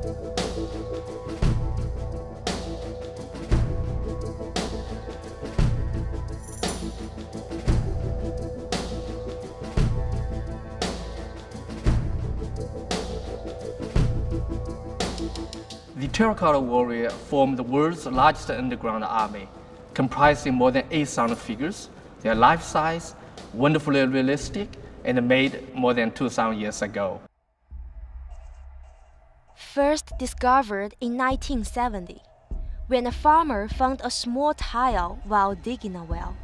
The Terracotta Warriors formed the world's largest underground army, comprising more than 8,000 figures. They are life-size, wonderfully realistic, and made more than 2,000 years ago. First discovered in 1970, when a farmer found a small tile while digging a well.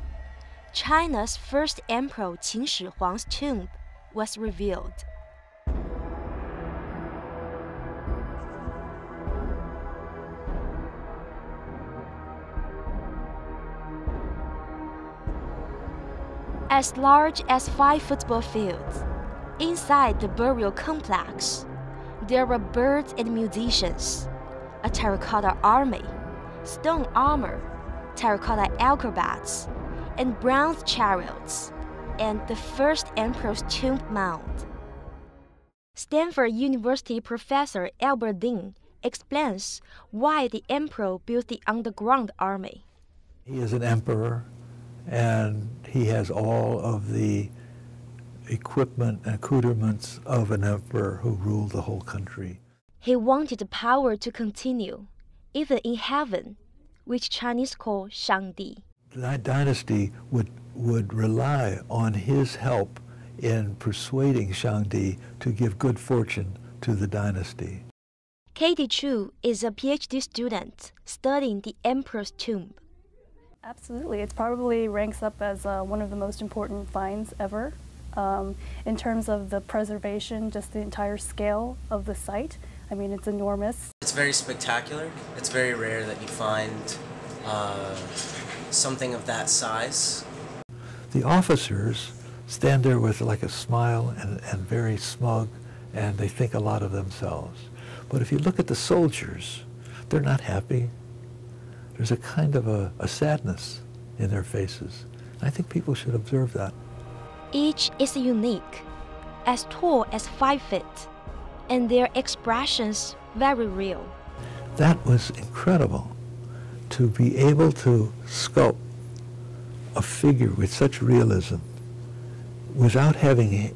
China's first emperor Qin Shi Huang's tomb was revealed. As large as 5 football fields, inside the burial complex, there were birds and musicians, a terracotta army, stone armor, terracotta acrobats, and bronze chariots, and the first emperor's tomb mound. Stanford University professor Albert Dean explains why the emperor built the underground army. He is an emperor, and he has all of the equipment and accoutrements of an emperor who ruled the whole country. He wanted the power to continue, even in heaven, which Chinese call Shangdi. That dynasty would rely on his help in persuading Shangdi to give good fortune to the dynasty. Katie Chu is a PhD student studying the emperor's tomb. Absolutely. It probably ranks up as one of the most important finds ever. In terms of the preservation, just the entire scale of the site. I mean, it's enormous. It's very spectacular. It's very rare that you find something of that size. The officers stand there with like a smile and very smug, and they think a lot of themselves. But if you look at the soldiers, they're not happy. There's a kind of a sadness in their faces. I think people should observe that. Each is unique, as tall as 5 feet, and their expressions very real. That was incredible, to be able to sculpt a figure with such realism without having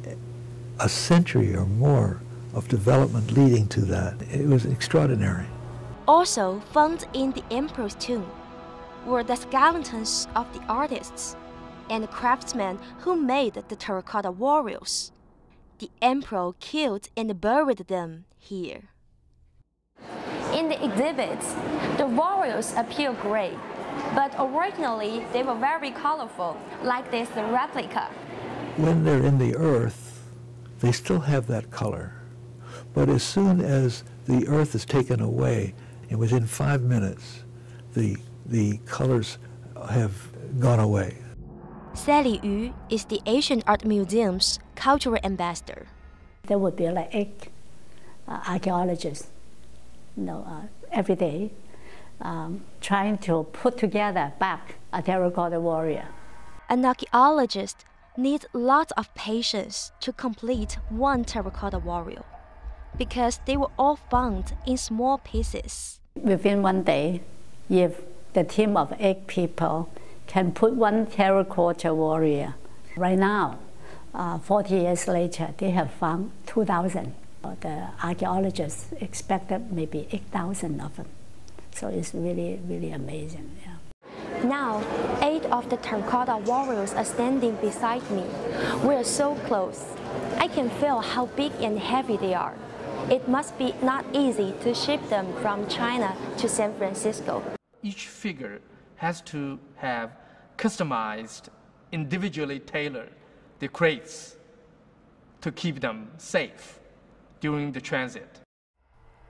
a century or more of development leading to that. It was extraordinary. Also found in the emperor's tomb were the skeletons of the artists and the craftsmen who made the Terracotta Warriors. The emperor killed and buried them here. In the exhibits, the warriors appear gray, but originally they were very colorful, like this replica. When they're in the earth, they still have that color. But as soon as the earth is taken away, and within 5 minutes, the colors have gone away. Sally Yu is the Asian Art Museum's cultural ambassador. There would be like 8 archaeologists, every day, trying to put together back a terracotta warrior. An archaeologist needs lots of patience to complete one terracotta warrior, because they were all found in small pieces. Within 1 day, if the team of 8 people can put one terracotta warrior, right now, 40 years later, they have found 2,000. The archaeologists expected maybe 8,000 of them. So it's really, really amazing. Yeah. Now, 8 of the terracotta warriors are standing beside me. We're so close. I can feel how big and heavy they are. It must be not easy to ship them from China to San Francisco. Each figure has to have customized, individually tailored the crates to keep them safe during the transit.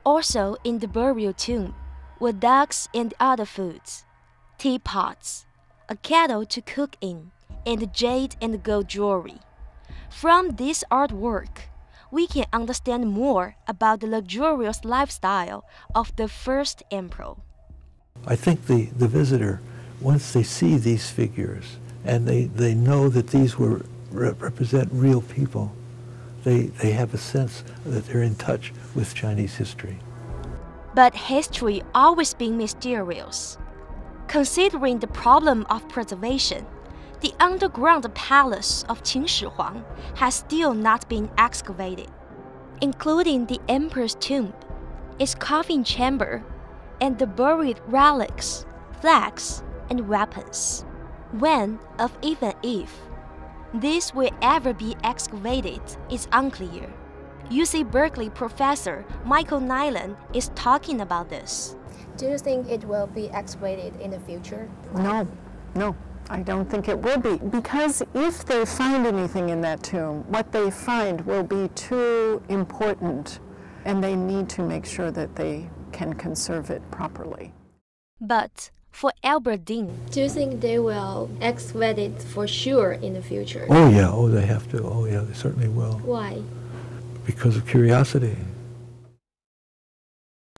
Also in the burial tomb were ducks and other foods, teapots, a kettle to cook in, and jade and gold jewelry. From this artwork, we can understand more about the luxurious lifestyle of the first emperor. I think the visitor, once they see these figures and they know that these represent real people, they have a sense that they're in touch with Chinese history. But history always been mysterious. Considering the problem of preservation, the underground palace of Qin Shi Huang has still not been excavated, including the emperor's tomb, its coffin chamber, and the buried relics, flags, and weapons. When, or even if, this will ever be excavated is unclear. UC Berkeley professor Michael Nyland is talking about this. Do you think it will be excavated in the future? No, I don't think it will be. Because if they find anything in that tomb, what they find will be too important, and they need to make sure that they can conserve it properly. But for Albert Dean, do you think they will excavate it for sure in the future? Oh yeah, oh they have to, oh yeah, they certainly will. Why? Because of curiosity.